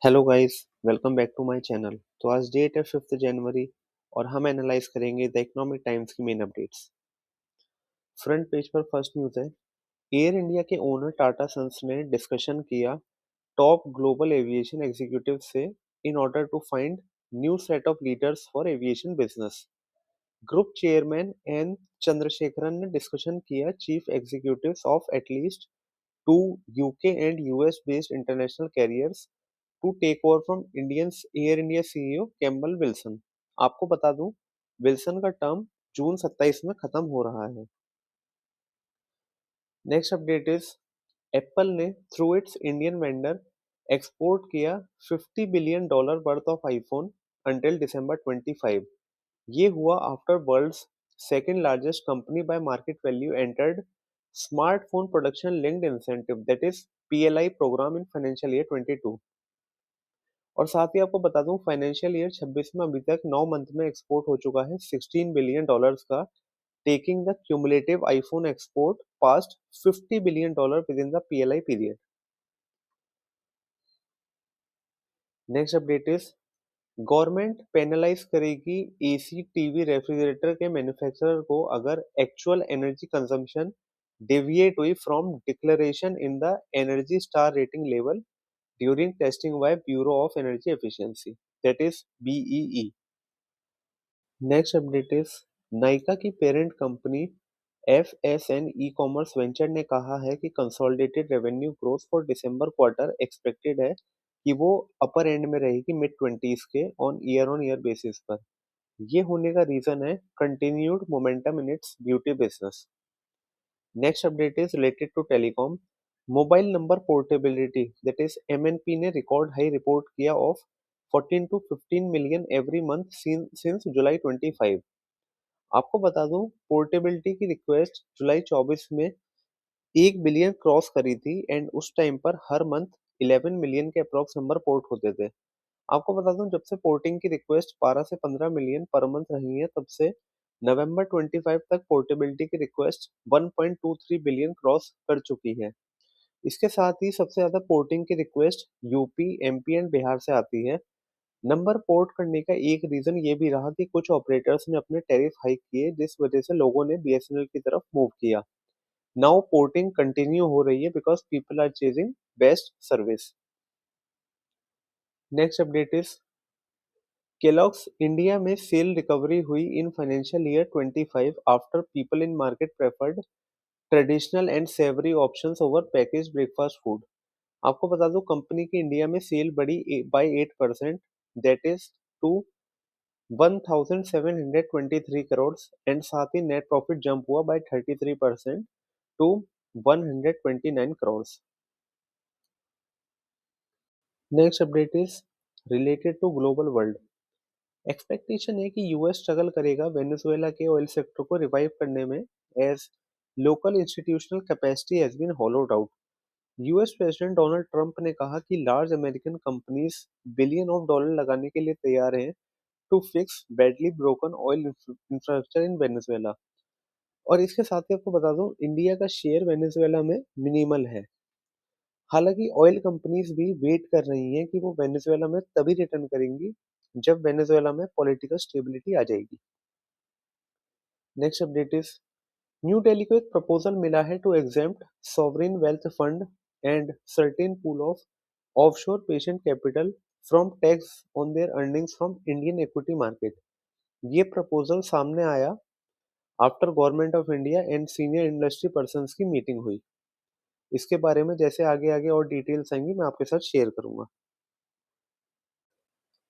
Hello guys, welcome back to my channel. तो आज date है 5 जनवरी और हम एनालाइज करेंगे द इकोनॉमिक टाइम्स की मेन अपडेट्स। फ्रंट पेज पर फर्स्ट न्यूज़ है, एयर इंडिया के ओनर टाटा सन्स ने डिस्कशन किया टॉप ग्लोबल एविएशन एग्जीक्यूटिव से in order to find new set of leaders for aviation business. Group chairman N Chandrasekaran ने discussion किया chief executives of at least two UK and US based international carriers to take over from Indian Air India CEO Campbell Wilson. आपको बता दूं, Wilson का term जून 27 में खत्म हो रहा है। नेक्स्ट अपडेट इज, एप्पल ने through its Indian vendor export किया $50 billion worth of iPhone until December 25। ये हुआ after world's second largest company by market value entered smartphone production linked incentive that is PLI program in financial year 22। और साथ ही आपको बता दूं, financial year 26 में अभी तक 9 मंथ में एक्सपोर्ट हो चुका है $16 बिलियन का, taking the cumulative iPhone export past $50 billion within the PLI period. Next update is, government penalize करेगी एसी टीवी रेफ्रिजरेटर के मैन्युफैक्चरर को अगर एक्चुअल एनर्जी कंजम्पशन डेविएट हुई from declaration in the energy star rating level during testing by bureau of energy efficiency, that is BEE. Next update is, Nykaa की parent company FSN e commerce venture ने कहा है कि consolidated revenue growth for December quarter expected है कि वो upper end में रहेगी मिड ट्वेंटीज के ऑन ईयर बेसिस पर। ये होने का रीजन है continued momentum in its beauty business. Next update is related to telecom. Mobile number portability that is MNP ने रिकॉर्ड हाई रिपोर्ट किया of 14 to 15 million every month since July 25। आपको बता दूं, पोर्टेबिलिटी की रिक्वेस्ट जुलाई 24 में 1 billion cross करी थी and उस टाइम पर हर मंथ 11 मिलियन के अप्रॉक्स नंबर पोर्ट होते थे। आपको बता दूं, जब से पोर्टिंग की रिक्वेस्ट 12 से 15 मिलियन पर मंथ रही है, तब से नवंबर 25 तक पोर्टेबिलिटी की रिक्वेस्ट 1.23 बिलियन क्रॉस कर चुकी है। इसके साथ ही सबसे ज्यादा पोर्टिंग की request UP, MP and Bihar से आती है। नंबर पोर्ट करने का एक रीजन ये भी रहा कि कुछ ऑपरेटर्स ने अपने टैरिफ हाइक किए, जिस वजह से लोगों ने बीएसएनएल की तरफ मूव किया। नाउ पोर्टिंग कंटिन्यू हो रही है because people are chasing best service. Next update is, Kellogg's India में सेल रिकवरी हुई in financial year 25 after people in market preferred traditional and savoury options over package breakfast food. आपको बता दूं, company की India में sale बढ़ी by 8%, that is to 1723 crore and साथ ही नेट प्रॉफिट जंप हुआ by 33% to 129 crore. Next update is related to global world. Expectation है कि यूएस स्ट्रगल करेगा वेनेजुएला के ऑयल सेक्टर को रिवाइव करने में as local institutional capacity has been hollowed out. US president Donald Trump ने कहा कि large American companies billion of dollar लगाने के लिए तैयार हैं to fix badly broken oil infrastructure in Venezuela. और इसके साथ ही आपको बता दूं, इंडिया का शेयर वेनेजुएला में मिनिमल है। हालांकि ऑयल कंपनीज भी वेट कर रही हैं कि वो वेनेजुएला में तभी रिटर्न करेंगी जब वेनेजुएला में पॉलिटिकल स्टेबिलिटी आ जाएगी। Next update is, New Delhi को एक प्रपोजल मिला है to exempt sovereign wealth fund and certain pool of offshore patient capital from tax on their earnings from Indian equity market. ये प्रपोजल सामने आया after government of India and senior industry persons की meeting हुई। इसके बारे में जैसे आगे आगे और डिटेल्स आएंगी, मैं आपके साथ शेयर करूंगा।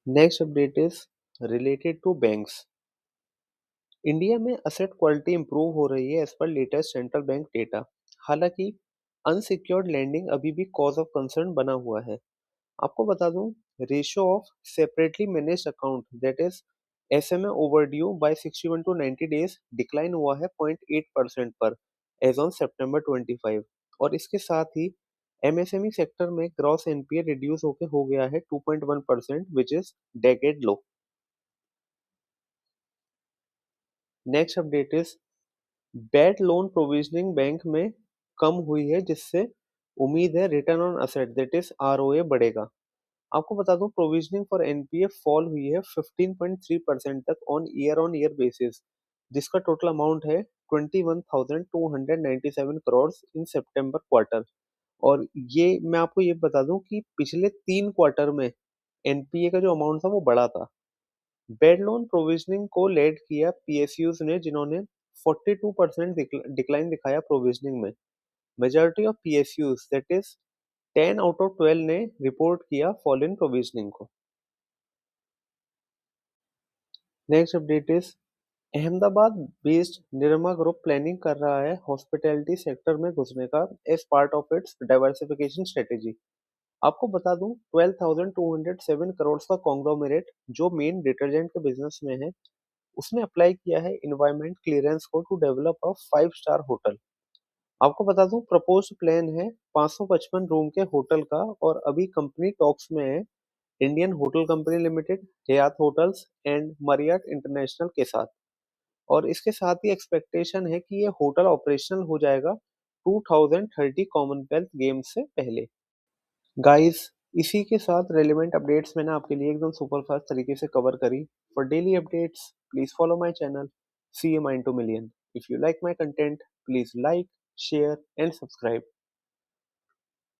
Next update is related to banks. India में असेट क्वालिटी इंप्रूव हो रही है as per latest central bank data. हालांकि अनसिक्योर्ड लैंडिंग अभी भी कॉज ऑफ कंसर्न बना हुआ है। आपको बता दूं, ratio of separately managed account that is SMA overdue by 61 to 90 days decline हुआ है 0.8% पर एज ऑन सितंबर 25। और इसके साथ ही एमएसएमई सेक्टर में ग्रॉस एनपीए रिड्यूस होके हो गया है 2.1% which is decade low. Next update is, bad loan provisioning bank में कम हुई है, जिससे उम्मीद है return on asset that is ROA बढ़ेगा। आपको बता दूं प्रोविजनिंग फॉर एनपीए फॉल हुई है 15.3% तक ऑन ईयर बेसिस, जिसका टोटल अमाउंट है 21,297 करोड़ इन सितंबर क्वार्टर। और ये मैं आपको ये बता दूं कि पिछले 3 क्वार्टर में एनपीए का जो अमाउंट था वो बढ़ा था। बेड लोन प्रोविजनिंग को लेड किया पीएसयूज ने, जिन्होंने 42% डिक्लाइन दिखाया प्रोविजनिंग में। Majority of PSUs that is 10 out of 12 ने रिपोर्ट किया फॉल इन प्रोविजनिंग को। Next update is Ahmedabad based Nirma group planning कर रहा है हॉस्पिटैलिटी सेक्टर में घुसने का as part of its diversification strategy. आपको बता दूं 12,207 करोड़ का कॉन्ग्लोमेरेट जो मेन डिटर्जेंट के बिजनेस में है, उसने अप्लाई किया है इन्वायरमेंट क्लियरेंस को to develop a 5 star hotel. आपको बता दूं प्रपोज प्लान है 555 रूम के होटल का, और अभी कंपनी टॉक्स में है Indian hotel company limited, Hyatt hotels and Marriott international के साथ। और इसके साथ ही एक्सपेक्टेशन है कि ये होटल ऑपरेशनल हो जाएगा 2030 कॉमनवेल्थ गेम्स से पहले। गाइस, इसी के साथ रेलेवेंट अपडेट्स मैंने आपके लिए एकदम सुपर फास्ट तरीके से कवर करी। For daily updates please follow my channel C A mind to million. If you like my content please like, share and subscribe.